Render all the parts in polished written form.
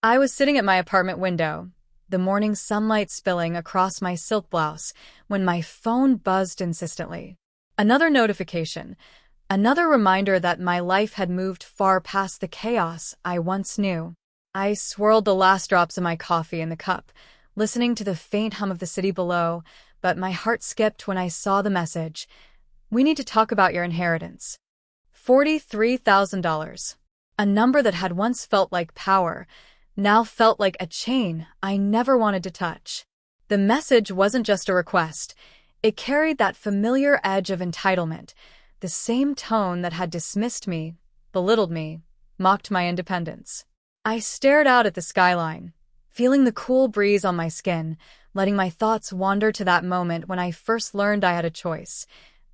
I was sitting at my apartment window, the morning sunlight spilling across my silk blouse, when my phone buzzed insistently. Another notification, another reminder that my life had moved far past the chaos I once knew. I swirled the last drops of my coffee in the cup, listening to the faint hum of the city below, but my heart skipped when I saw the message. "We need to talk about your inheritance." $43,000. A number that had once felt like power, now felt like a chain I never wanted to touch. The message wasn't just a request. It carried that familiar edge of entitlement, the same tone that had dismissed me, belittled me, mocked my independence. I stared out at the skyline, feeling the cool breeze on my skin, letting my thoughts wander to that moment when I first learned I had a choice: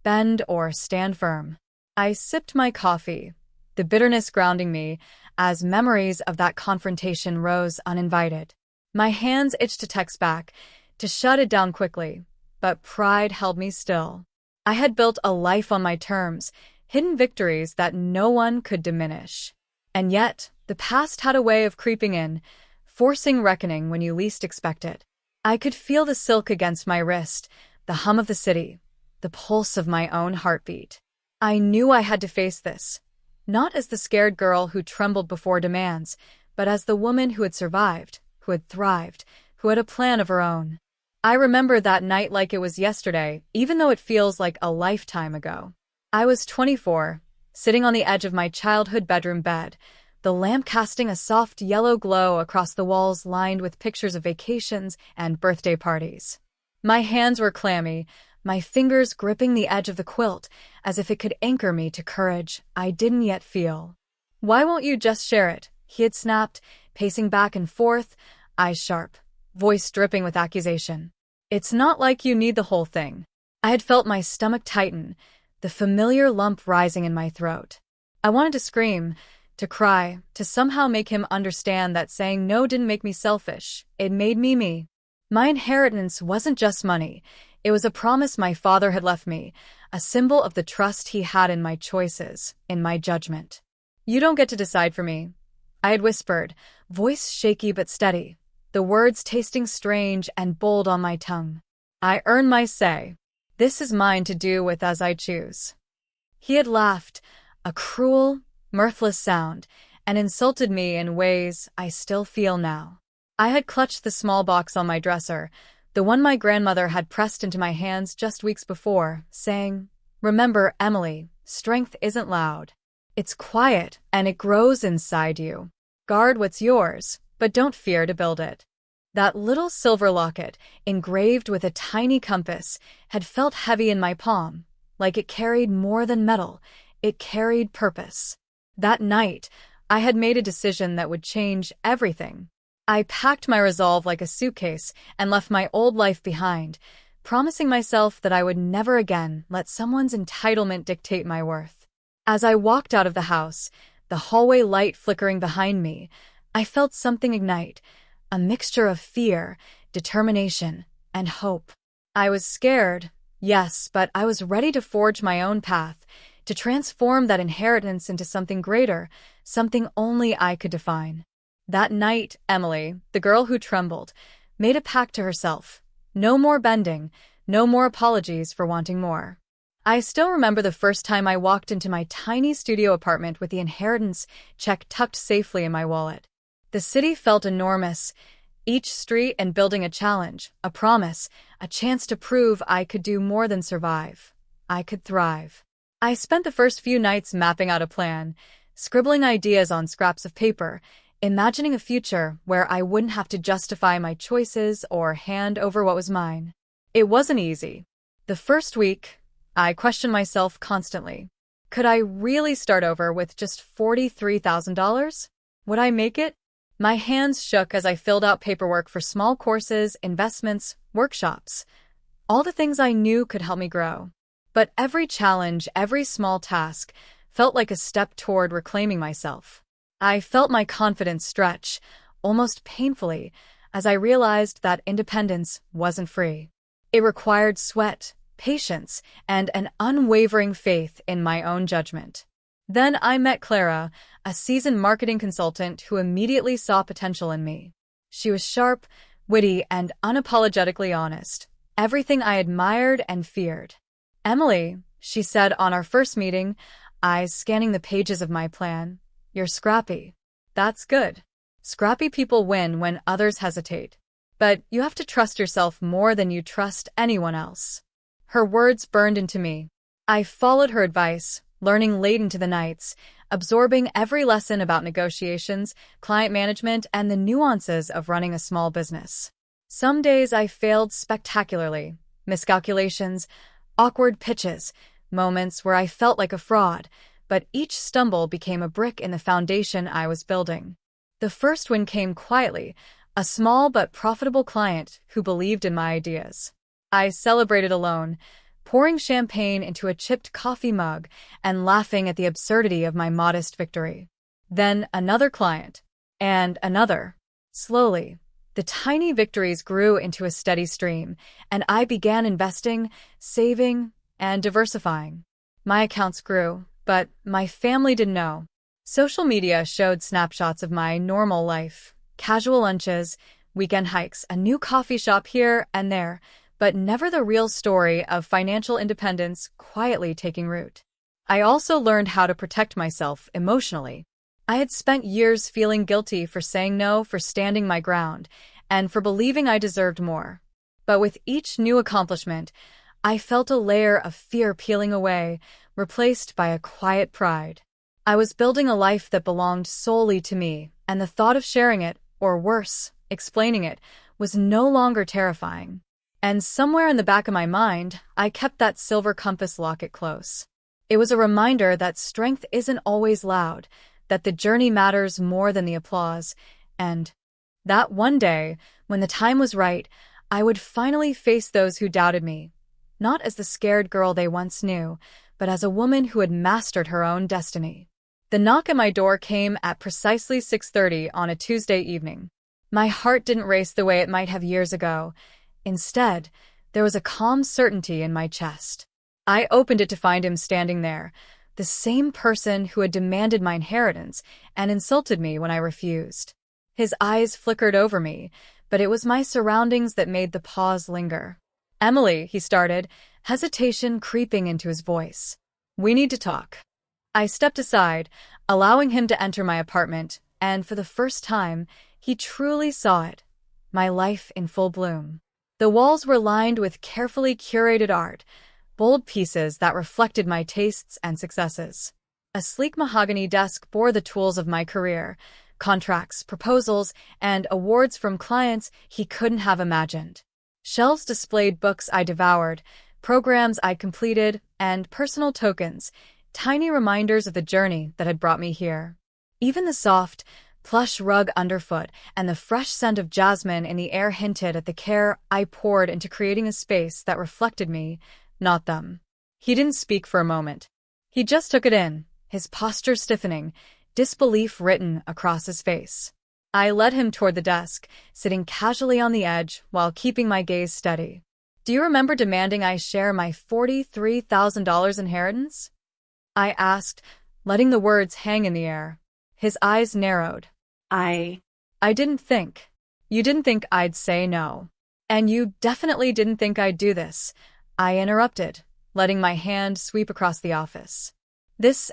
bend or stand firm. I sipped my coffee, the bitterness grounding me, as memories of that confrontation rose uninvited. My hands itched to text back, to shut it down quickly, but pride held me still. I had built a life on my terms, hidden victories that no one could diminish. And yet, the past had a way of creeping in, forcing reckoning when you least expect it. I could feel the silk against my wrist, the hum of the city, the pulse of my own heartbeat. I knew I had to face this, not as the scared girl who trembled before demands, but as the woman who had survived, who had thrived, who had a plan of her own. I remember that night like it was yesterday, even though it feels like a lifetime ago. I was 24, sitting on the edge of my childhood bedroom bed, the lamp casting a soft yellow glow across the walls lined with pictures of vacations and birthday parties. My hands were clammy, my fingers gripping the edge of the quilt, as if it could anchor me to courage I didn't yet feel. "Why won't you just share it?" he had snapped, pacing back and forth, eyes sharp, voice dripping with accusation. "It's not like you need the whole thing." I had felt my stomach tighten, the familiar lump rising in my throat. I wanted to scream, to cry, to somehow make him understand that saying no didn't make me selfish, it made me me. My inheritance wasn't just money. It was a promise my father had left me, a symbol of the trust he had in my choices, in my judgment. "You don't get to decide for me," I had whispered, voice shaky but steady, the words tasting strange and bold on my tongue. "I earn my say. This is mine to do with as I choose." He had laughed, a cruel, mirthless sound, and insulted me in ways I still feel now. I had clutched the small box on my dresser, the one my grandmother had pressed into my hands just weeks before, saying, "Remember, Emily, strength isn't loud. It's quiet, and it grows inside you. Guard what's yours, but don't fear to build it." That little silver locket, engraved with a tiny compass, had felt heavy in my palm, like it carried more than metal. It carried purpose. That night, I had made a decision that would change everything. I packed my resolve like a suitcase and left my old life behind, promising myself that I would never again let someone's entitlement dictate my worth. As I walked out of the house, the hallway light flickering behind me, I felt something ignite, a mixture of fear, determination, and hope. I was scared, yes, but I was ready to forge my own path, to transform that inheritance into something greater, something only I could define. That night, Emily, the girl who trembled, made a pact to herself. No more bending, no more apologies for wanting more. I still remember the first time I walked into my tiny studio apartment with the inheritance check tucked safely in my wallet. The city felt enormous, each street and building a challenge, a promise, a chance to prove I could do more than survive. I could thrive. I spent the first few nights mapping out a plan, scribbling ideas on scraps of paper, imagining a future where I wouldn't have to justify my choices or hand over what was mine. It wasn't easy. The first week, I questioned myself constantly. Could I really start over with just $43,000? Would I make it? My hands shook as I filled out paperwork for small courses, investments, workshops, all the things I knew could help me grow. But every challenge, every small task, felt like a step toward reclaiming myself. I felt my confidence stretch, almost painfully, as I realized that independence wasn't free. It required sweat, patience, and an unwavering faith in my own judgment. Then I met Clara, a seasoned marketing consultant who immediately saw potential in me. She was sharp, witty, and unapologetically honest, everything I admired and feared. "Emily," she said on our first meeting, eyes scanning the pages of my plan, "you're scrappy." "That's good. Scrappy people win when others hesitate. But you have to trust yourself more than you trust anyone else." Her words burned into me. I followed her advice, learning late into the nights, absorbing every lesson about negotiations, client management, and the nuances of running a small business. Some days I failed spectacularly, miscalculations, awkward pitches, moments where I felt like a fraud, but each stumble became a brick in the foundation I was building. The first win came quietly, a small but profitable client who believed in my ideas. I celebrated alone, pouring champagne into a chipped coffee mug and laughing at the absurdity of my modest victory. Then another client, and another. Slowly, the tiny victories grew into a steady stream, and I began investing, saving, and diversifying. My accounts grew, but my family didn't know. Social media showed snapshots of my normal life, casual lunches, weekend hikes, a new coffee shop here and there, but never the real story of financial independence quietly taking root. I also learned how to protect myself emotionally. I had spent years feeling guilty for saying no, for standing my ground, and for believing I deserved more. But with each new accomplishment, I felt a layer of fear peeling away, replaced by a quiet pride. I was building a life that belonged solely to me, and the thought of sharing it, or worse, explaining it, was no longer terrifying. And somewhere in the back of my mind, I kept that silver compass locket close. It was a reminder that strength isn't always loud, that the journey matters more than the applause, and that one day, when the time was right, I would finally face those who doubted me, not as the scared girl they once knew, but as a woman who had mastered her own destiny. The knock at my door came at precisely 6:30 on a Tuesday evening. My heart didn't race the way it might have years ago. Instead, there was a calm certainty in my chest. I opened it to find him standing there, the same person who had demanded my inheritance and insulted me when I refused. His eyes flickered over me, but it was my surroundings that made the pause linger. "Emily," he started, hesitation creeping into his voice. "We need to talk." I stepped aside, allowing him to enter my apartment, and for the first time, he truly saw it, my life in full bloom. The walls were lined with carefully curated art, bold pieces that reflected my tastes and successes. A sleek mahogany desk bore the tools of my career, contracts, proposals, and awards from clients he couldn't have imagined. Shelves displayed books I devoured, programs I'd completed, and personal tokens, tiny reminders of the journey that had brought me here. Even the soft, plush rug underfoot and the fresh scent of jasmine in the air hinted at the care I poured into creating a space that reflected me, not them. He didn't speak for a moment. He just took it in, his posture stiffening, disbelief written across his face. I led him toward the desk, sitting casually on the edge while keeping my gaze steady. "Do you remember demanding I share my $43,000 inheritance?" I asked, letting the words hang in the air. His eyes narrowed. I didn't think. You didn't think I'd say no. And you definitely didn't think I'd do this," I interrupted, letting my hand sweep across the office.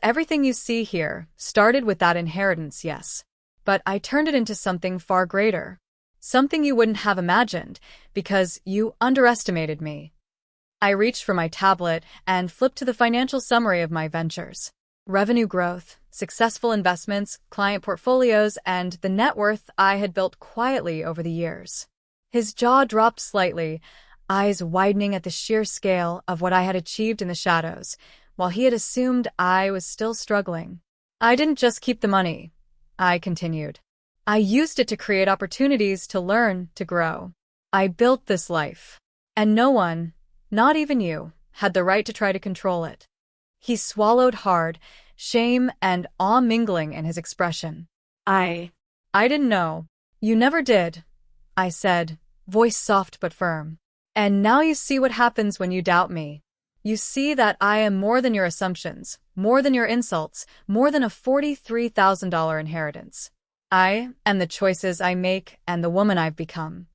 Everything you see here, started with that inheritance, yes. But I turned it into something far greater. Something you wouldn't have imagined, because you underestimated me." I reached for my tablet and flipped to the financial summary of my ventures. Revenue growth, successful investments, client portfolios, and the net worth I had built quietly over the years. His jaw dropped slightly, eyes widening at the sheer scale of what I had achieved in the shadows, while he had assumed I was still struggling. "I didn't just keep the money," I continued. "I used it to create opportunities to learn, to grow. I built this life. And no one, not even you, had the right to try to control it." He swallowed hard, shame and awe mingling in his expression. I didn't know. You never did," I said, voice soft but firm. "And now you see what happens when you doubt me." You see that I am more than your assumptions, more than your insults, more than a $43,000 inheritance. I am the choices I make and the woman I've become."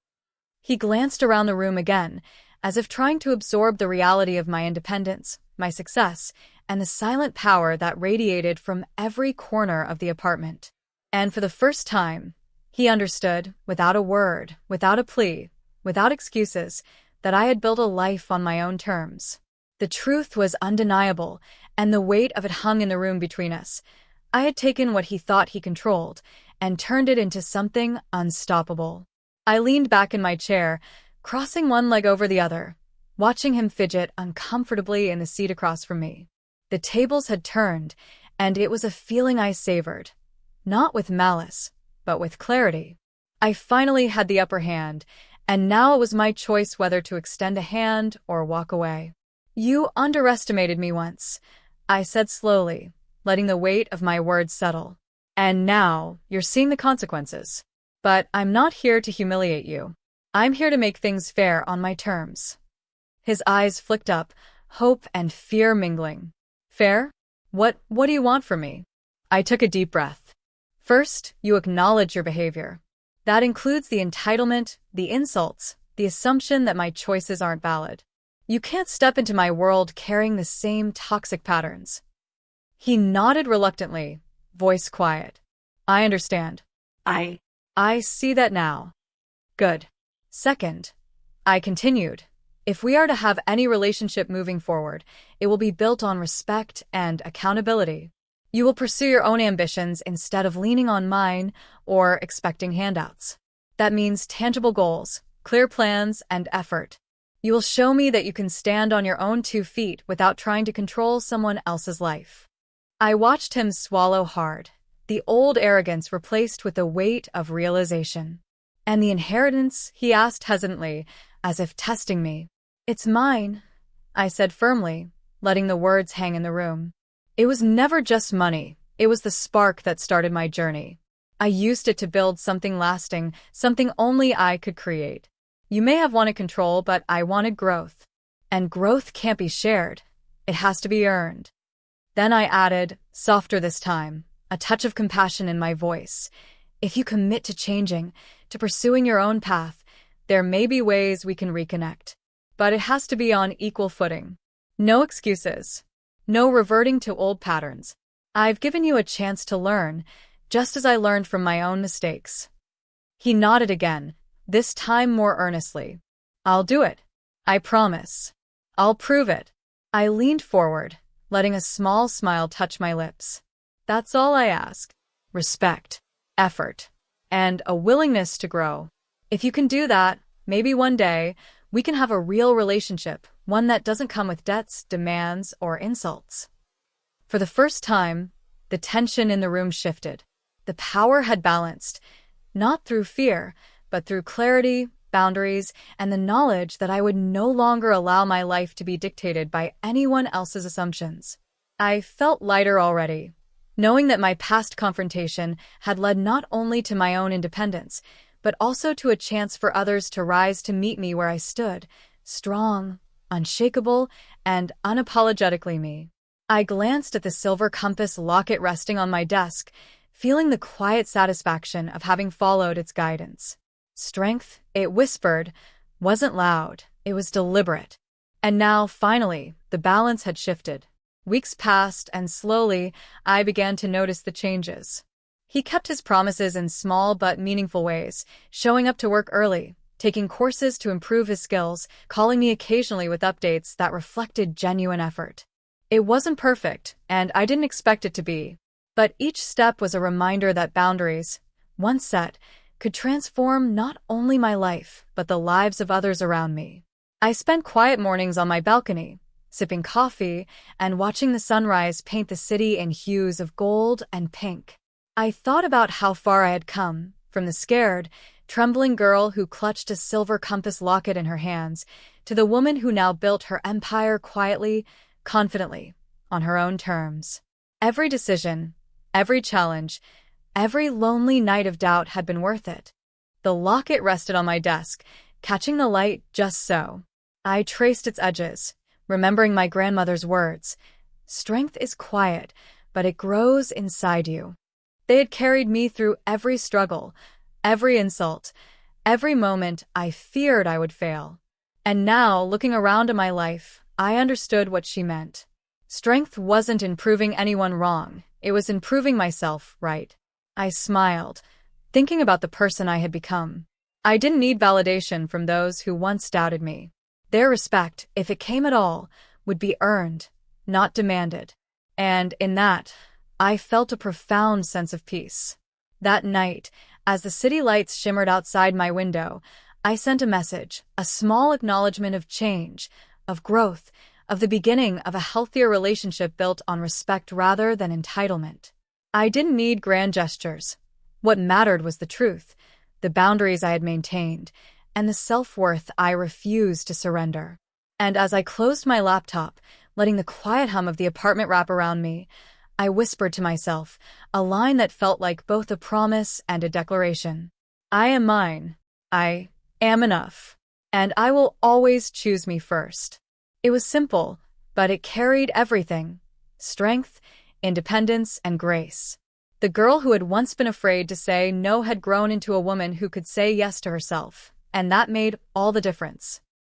He glanced around the room again, as if trying to absorb the reality of my independence, my success, and the silent power that radiated from every corner of the apartment. And for the first time, he understood, without a word, without a plea, without excuses, that I had built a life on my own terms. The truth was undeniable, and the weight of it hung in the room between us. I had taken what he thought he controlled and turned it into something unstoppable. I leaned back in my chair, crossing one leg over the other, watching him fidget uncomfortably in the seat across from me. The tables had turned, and it was a feeling I savored, not with malice, but with clarity. I finally had the upper hand, and now it was my choice whether to extend a hand or walk away. "You underestimated me once," I said slowly, letting the weight of my words settle. "And now you're seeing the consequences. But I'm not here to humiliate you. I'm here to make things fair on my terms." His eyes flicked up, hope and fear mingling. "Fair? What do you want from me?" I took a deep breath. "First, you acknowledge your behavior. That includes the entitlement, the insults, the assumption that my choices aren't valid. You can't step into my world carrying the same toxic patterns." He nodded reluctantly, voice quiet. "I understand. I see that now." "Good. Second," I continued, "if we are to have any relationship moving forward, it will be built on respect and accountability. You will pursue your own ambitions instead of leaning on mine or expecting handouts. That means tangible goals, clear plans, and effort. You will show me that you can stand on your own 2 feet without trying to control someone else's life." I watched him swallow hard, the old arrogance replaced with the weight of realization. "And the inheritance?" he asked hesitantly, as if testing me. "It's mine," I said firmly, letting the words hang in the room. It was never just money. It was the spark that started my journey. I used it to build something lasting, something only I could create. You may have wanted control, but I wanted growth. And growth can't be shared. It has to be earned. Then I added, softer this time, a touch of compassion in my voice. "If you commit to changing, to pursuing your own path, there may be ways we can reconnect. But it has to be on equal footing. No excuses. No reverting to old patterns. I've given you a chance to learn, just as I learned from my own mistakes." He nodded again, this time more earnestly. "I'll do it. I promise. I'll prove it." I leaned forward, letting a small smile touch my lips. "That's all I ask. Respect, effort, and a willingness to grow. If you can do that, maybe one day, we can have a real relationship, one that doesn't come with debts, demands, or insults." For the first time, the tension in the room shifted. The power had balanced, not through fear, but through clarity, boundaries, and the knowledge that I would no longer allow my life to be dictated by anyone else's assumptions. I felt lighter already, knowing that my past confrontation had led not only to my own independence, but also to a chance for others to rise to meet me where I stood, strong, unshakable, and unapologetically me. I glanced at the silver compass locket resting on my desk, feeling the quiet satisfaction of having followed its guidance. Strength, it whispered, wasn't loud, it was deliberate. And now, finally, the balance had shifted. Weeks passed, and slowly, I began to notice the changes. He kept his promises in small but meaningful ways, showing up to work early, taking courses to improve his skills, calling me occasionally with updates that reflected genuine effort. It wasn't perfect, and I didn't expect it to be. But each step was a reminder that boundaries, once set, could transform not only my life, but the lives of others around me. I spent quiet mornings on my balcony, sipping coffee and watching the sunrise paint the city in hues of gold and pink. I thought about how far I had come, from the scared, trembling girl who clutched a silver compass locket in her hands, to the woman who now built her empire quietly, confidently, on her own terms. Every decision, every challenge, every lonely night of doubt had been worth it. The locket rested on my desk, catching the light just so. I traced its edges, remembering my grandmother's words. Strength is quiet, but it grows inside you. They had carried me through every struggle, every insult, every moment I feared I would fail. And now, looking around at my life, I understood what she meant. Strength wasn't in proving anyone wrong, it was in proving myself right. I smiled, thinking about the person I had become. I didn't need validation from those who once doubted me. Their respect, if it came at all, would be earned, not demanded. And in that, I felt a profound sense of peace. That night, as the city lights shimmered outside my window, I sent a message, a small acknowledgement of change, of growth, of the beginning of a healthier relationship built on respect rather than entitlement. I didn't need grand gestures. What mattered was the truth, the boundaries I had maintained, and the self-worth I refused to surrender. And as I closed my laptop, letting the quiet hum of the apartment wrap around me, I whispered to myself, a line that felt like both a promise and a declaration. I am mine. I am enough. And I will always choose me first. It was simple, but it carried everything: strength, independence, and grace. The girl who had once been afraid to say no had grown into a woman who could say yes to herself, and that made all the difference.